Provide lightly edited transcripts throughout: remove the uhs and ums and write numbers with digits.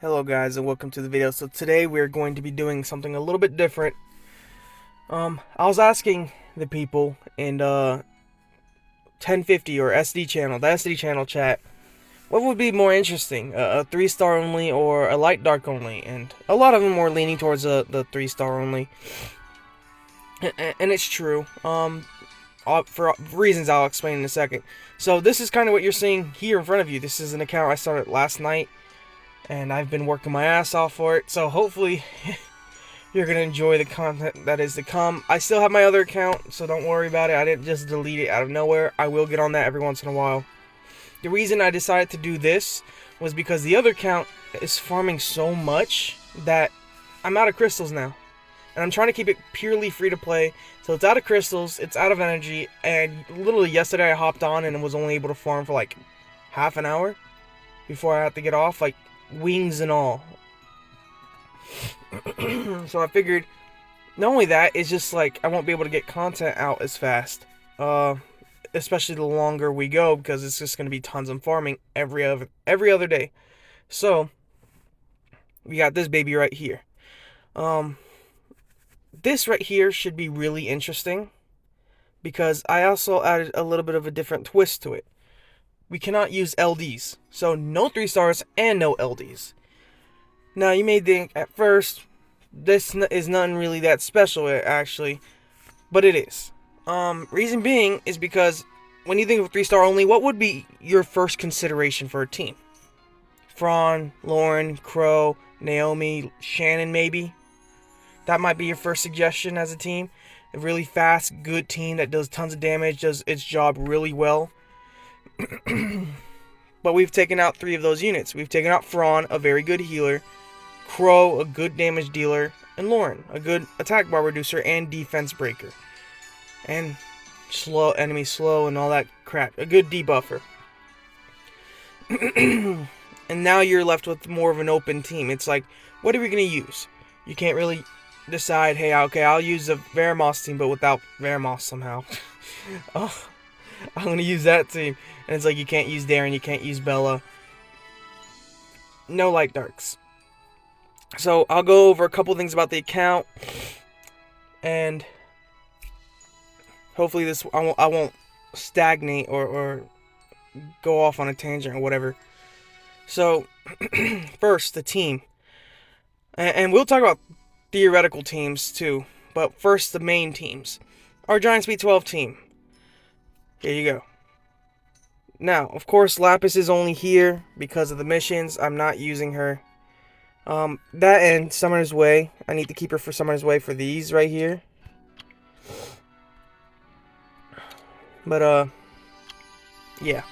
Hello guys and welcome to the video. So today we're going to be doing something a little bit different. I was asking the people in 1050 or SD channel, the SD channel chat, what would be more interesting, a 3-star only or a light dark only, and a lot of them were leaning towards the 3-star only. And it's true. For reasons I'll explain in a second. So this is kind of what you're seeing here in front of you. This is an account I started last night, and I've been working my ass off for it, so hopefully you're going to enjoy the content that is to come. I still have my other account, so don't worry about it. I didn't just delete it out of nowhere. I will get on that every once in a while. The reason I decided to do this was because the other account is farming so much that I'm out of crystals now. And I'm trying to keep it purely free to play, so it's out of crystals, it's out of energy, and literally yesterday I hopped on and was only able to farm for like half an hour before I had to get off, like wings and all. So I figured, not only that, it's just like I won't be able to get content out as fast, especially the longer we go, because it's just going to be tons of farming every other day. So we got this baby right here. This right here should be really interesting, because I also added a little bit of a different twist to it. We cannot use LDs, so no 3-stars and no LDs. Now you may think at first this is nothing really that special actually, but it is. Reason being is because when you think of 3-star only, what would be your first consideration for a team? Fran, Lauren, Crow, Naomi, Shannon maybe? That might be your first suggestion as a team. A really fast, good team that does tons of damage, does its job really well. But we've taken out 3 of those units. We've taken out Fran, a very good healer, Crow, a good damage dealer, and Lauren, a good attack bar reducer and defense breaker. And enemy slow and all that crap. A good debuffer. And now you're left with more of an open team. It's like, what are we going to use? You can't really decide, hey, okay, I'll use a Veramos team, but without Veramos somehow. Oh, I'm going to use that team. And it's like, you can't use Darren, you can't use Bella. No light darks. So, I'll go over a couple things about the account. And hopefully this, I won't stagnate or go off on a tangent or whatever. So, first, the team. And we'll talk about theoretical teams too. But first, the main teams. Our Giant Speed 12 team. Here you go. Now, of course, Lapis is only here because of the missions. I'm not using her. That and Summoner's Way. I need to keep her for Summoner's Way for these right here. But, yeah.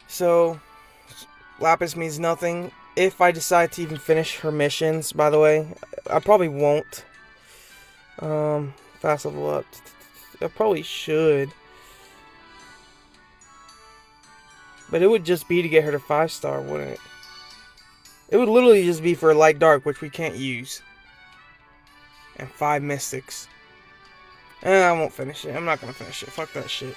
So, Lapis means nothing. If I decide to even finish her missions, by the way, I probably won't. Fast level up. I probably should. But it would just be to get her to 5-star, wouldn't it? It would literally just be for light dark, which we can't use. And 5 mystics. I won't finish it. I'm not gonna finish it. Fuck that shit.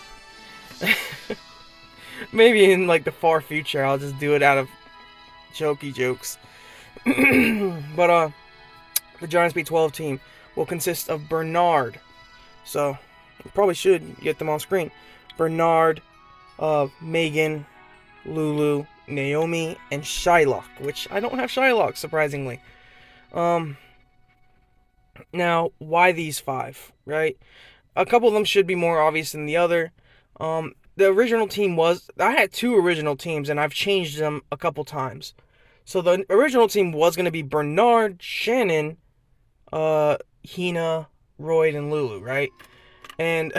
Maybe in like the far future, I'll just do it out of jokey jokes. But the Giant Speed 12 team will consist of Bernard. So you probably should get them on screen. Bernard, Megan, Lulu, Naomi, and Shylock, which I don't have Shylock, surprisingly. Now, why these 5, right? A couple of them should be more obvious than the other. The original team was, I had 2 original teams, and I've changed them a couple times. So the original team was going to be Bernard, Shannon, Hina, Royd, and Lulu, right? And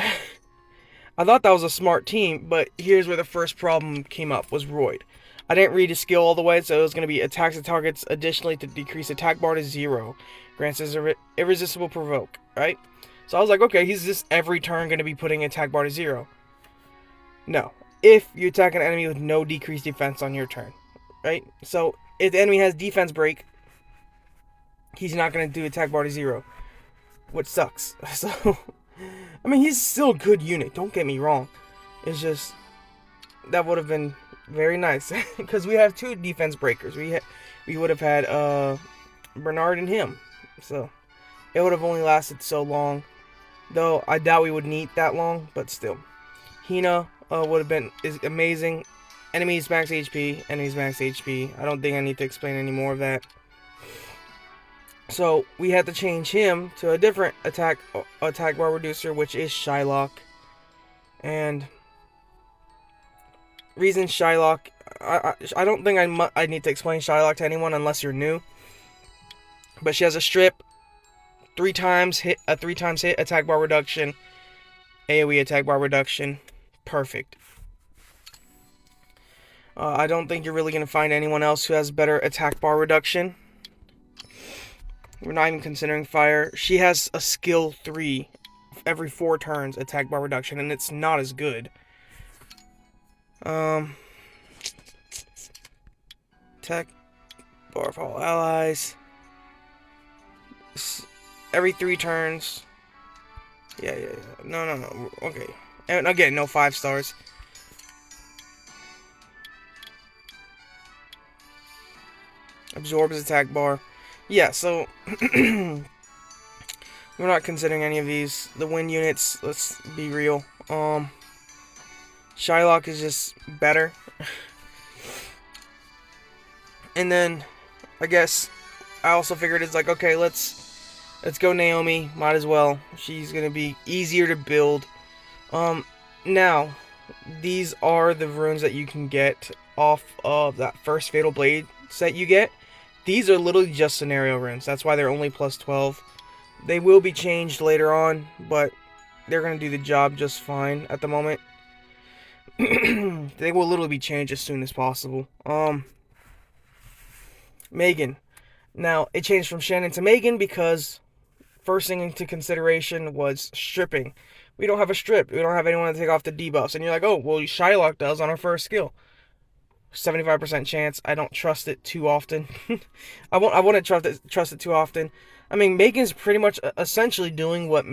I thought that was a smart team, but here's where the first problem came up, was Royd. I didn't read his skill all the way, so it was going to be attacks and targets additionally to decrease attack bar to 0. Grants is irresistible provoke, right? So I was like, okay, he's just every turn going to be putting attack bar to 0. No. If you attack an enemy with no decreased defense on your turn, right? So if the enemy has defense break, he's not going to do attack bar to 0, which sucks. So, I mean, he's still a good unit, don't get me wrong. It's just, that would have been very nice. Because we have 2 defense breakers. We would have had Bernard and him. So it would have only lasted so long. Though I doubt we would need that long, but still. Hina would have been amazing. Enemies max HP, enemies max HP. I don't think I need to explain any more of that. So we had to change him to a different attack bar reducer, which is Shylock. And reason Shylock, I don't think I need to explain Shylock to anyone unless you're new. But she has a strip, 3 times hit, a 3 times hit attack bar reduction, AoE attack bar reduction, perfect. I don't think you're really gonna find anyone else who has better attack bar reduction. We're not even considering fire. She has a skill 3 every 4 turns attack bar reduction, and it's not as good. Attack bar for all allies. Every 3 turns. Yeah. No. Okay. And again, no 5 stars. Absorbs attack bar. Yeah, so we're not considering any of these. The wind units, let's be real. Shylock is just better. And then I guess I also figured it's like, okay, let's go Naomi, might as well. She's gonna be easier to build. Now, these are the runes that you can get off of that first Fatal Blade set you get. These are literally just scenario runes. That's why they're only plus 12. They will be changed later on, but they're going to do the job just fine at the moment. They will literally be changed as soon as possible. Megan. Now, it changed from Shannon to Megan because first thing into consideration was stripping. We don't have a strip. We don't have anyone to take off the debuffs. And you're like, oh, well, Shylock does on her first skill. 75% chance. I don't trust it too often. I wouldn't trust it too often. I mean, Megan's pretty much essentially doing what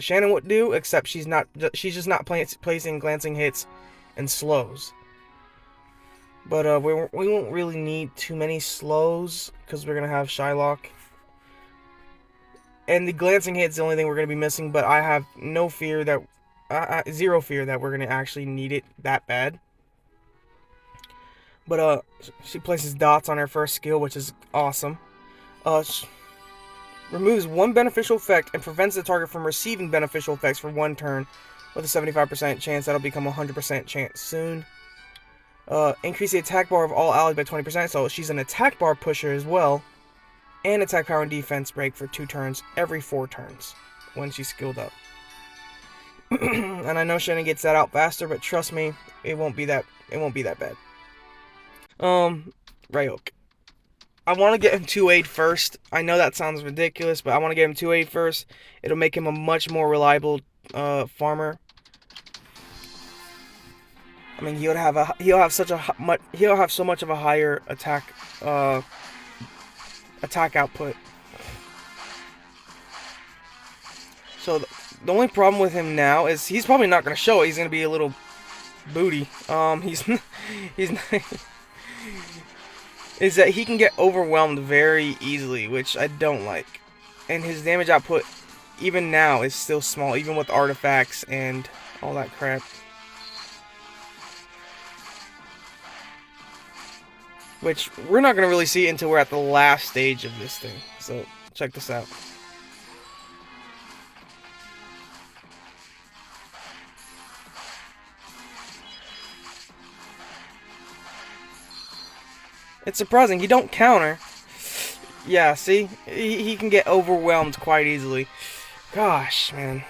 Shannon would do, except she's just not placing glancing hits and slows. But we won't really need too many slows because we're gonna have Shylock. And the glancing hit's the only thing we're gonna be missing. But I have no fear that zero fear that we're gonna actually need it that bad. But she places dots on her first skill, which is awesome. Removes 1 beneficial effect and prevents the target from receiving beneficial effects for 1 turn, with a 75% chance that'll become a 100% chance soon. Increase the attack bar of all allies by 20%, so she's an attack bar pusher as well. And attack power and defense break for 2 turns every 4 turns when she's skilled up. And I know Shannon gets that out faster, but trust me, it won't be that bad. Ryok. I want to get him 2-8 first. I know that sounds ridiculous, but I want to get him 2-8 first. It'll make him a much more reliable farmer. I mean, he'll have so much of a higher attack output. So the only problem with him now is he's probably not going to show it. He's going to be a little booty. Is that he can get overwhelmed very easily, which I don't like. And his damage output, even now, is still small, even with artifacts and all that crap. Which we're not going to really see until we're at the last stage of this thing. So, check this out. It's surprising. He don't counter. Yeah, see? He can get overwhelmed quite easily. Gosh, man.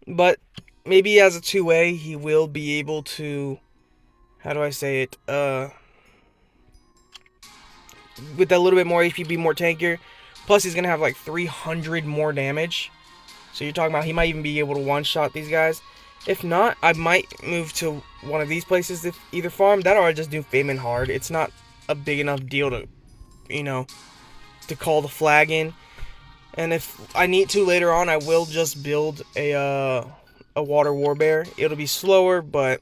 But maybe as a 2A, he will be able to... How do I say it? With a little bit more HP, be more tankier. Plus, he's going to have like 300 more damage. So you're talking about he might even be able to one-shot these guys. If not, I might move to one of these places to either farm that or I just do Fame Hard. It's not a big enough deal to, to call the flag in. And if I need to later on, I will just build a Water Warbear. It'll be slower, but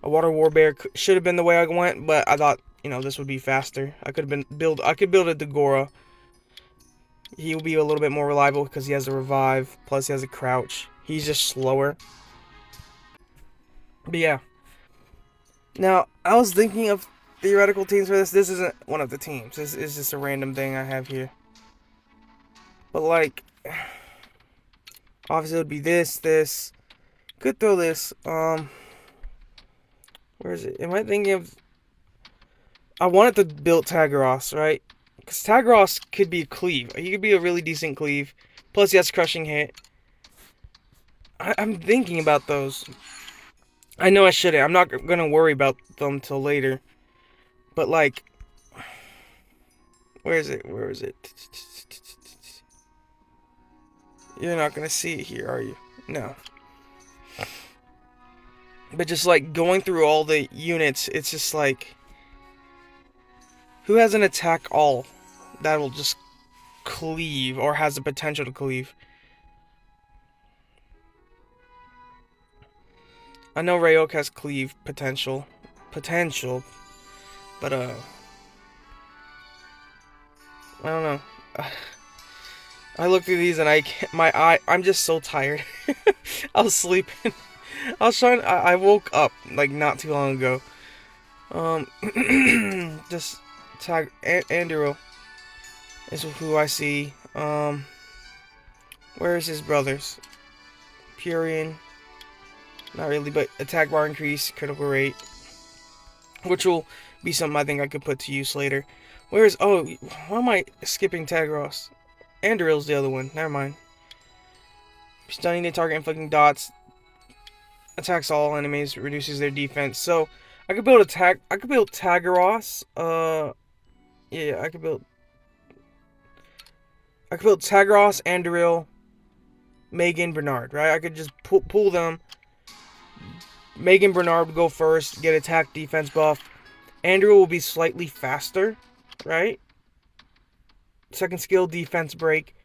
A water warbear should have been the way I went, but I thought, you know, this would be faster. I could build a Dagora. He will be a little bit more reliable because he has a revive, plus he has a crouch. He's just slower. But yeah. Now, I was thinking of theoretical teams for this. This isn't one of the teams. This is just a random thing I have here. But like, obviously it would be this. Could throw this. Where is it? Am I thinking of? I wanted to build Tagaros, right? Because Tagaros could be a cleave. He could be a really decent cleave. Plus he has crushing hit. I'm thinking about those. I know I shouldn't. I'm not gonna worry about them till later. But like, where is it? Where is it? You're not gonna see it here, are you? No. But just like going through all the units, it's just like, who has an attack all that will just cleave or has the potential to cleave? I know Ryok has cleave potential, but I don't know. I look through these and I can't, I'm just so tired. I was sleeping. I woke up like not too long ago. Just tag Andrew is who I see. Where is his brothers? Purian. Not really, but attack bar increase, critical rate, which will be something I think I could put to use later. Where's, oh, why am I skipping Tagaros? Anduril's the other one, never mind. Stunning the target, inflicting dots, attacks all enemies, reduces their defense. So, I could build Tagaros, yeah, I could build Tagaros, Anduril, Megan, Bernard, right? I could just pull them. Megan Bernard would go first, get attack defense buff. Andrew will be slightly faster, right? Second skill, defense break,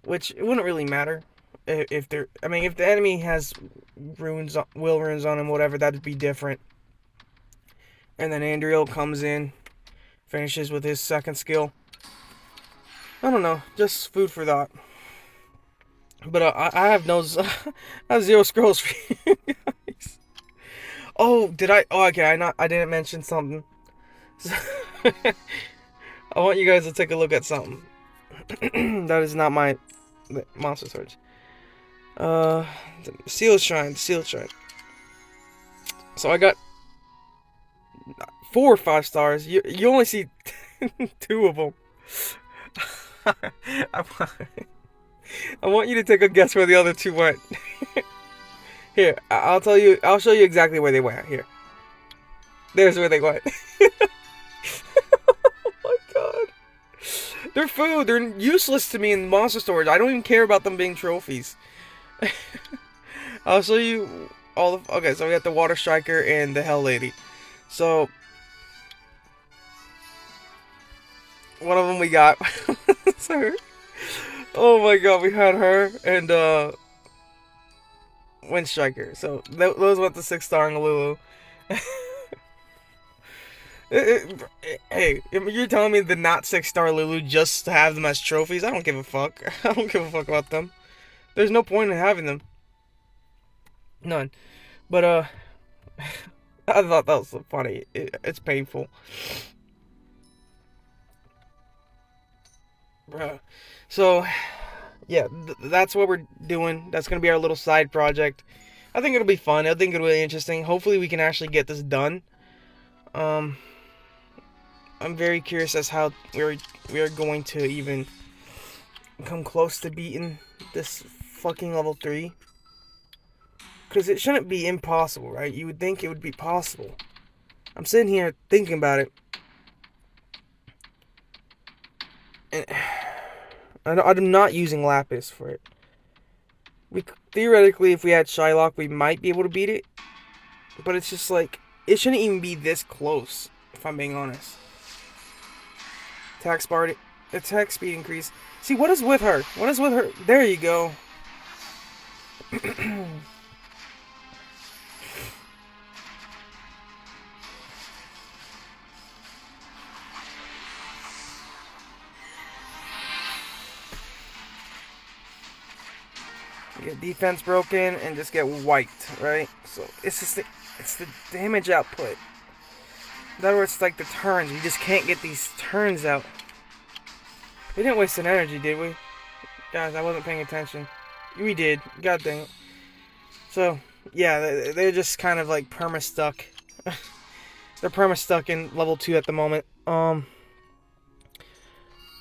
which it wouldn't really matter if they're. I mean, if the enemy has will runes on him, whatever, that'd be different. And then Andrew comes in, finishes with his second skill. I don't know, just food for thought. But I have no, I have 0 scrolls for you guys. Oh, did I? Oh, okay. I didn't mention something. So, I want you guys to take a look at something. That is not my monster search. Sealed Shrine. So I got 4 or 5 stars. You only see 2 of them. I want you to take a guess where the other 2 went. Here, I'll tell you. I'll show you exactly where they went. Here. There's where they went. Oh my god. They're food. They're useless to me in monster storage. I don't even care about them being trophies. I'll show you all the... Okay, so we got the Water Striker and the Hell Lady. So... one of them we got. Sorry. Oh my god, we had her and Wind Striker. So those went to 6-star in Lulu. Hey, you're telling me the not 6-star Lulu just to have them as trophies? I don't give a fuck. I don't give a fuck about them. There's no point in having them. None. But I thought that was so funny. It's painful. Bruh. So, yeah, that's what we're doing. That's going to be our little side project. I think it'll be fun. I think it'll be really interesting. Hopefully we can actually get this done. I'm very curious as how we are going to even come close to beating this fucking level 3. Because it shouldn't be impossible, right? You would think it would be possible. I'm sitting here thinking about it. And I'm not using Lapis for it. Theoretically, if we had Shylock, we might be able to beat it. But it's just like, it shouldn't even be this close, if I'm being honest. Attack speed increase. See, what is with her? What is with her? There you go. Get defense broken and just get wiped, right? So it's just it's the damage output. In other words, it's like the turns. You just can't get these turns out. We didn't waste an energy, did we? Guys, I wasn't paying attention. We did. God dang it. So, yeah, they're just kind of like perma-stuck. They're perma-stuck in level 2 at the moment.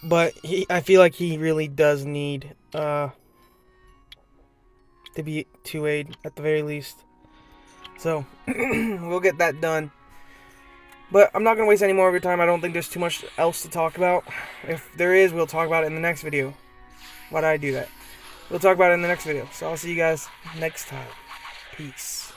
But I feel like he really does need to be 2-aid at the very least. So, we'll get that done. But I'm not going to waste any more of your time. I don't think there's too much else to talk about. If there is, we'll talk about it in the next video. Why did I do that? We'll talk about it in the next video. So I'll see you guys next time. Peace.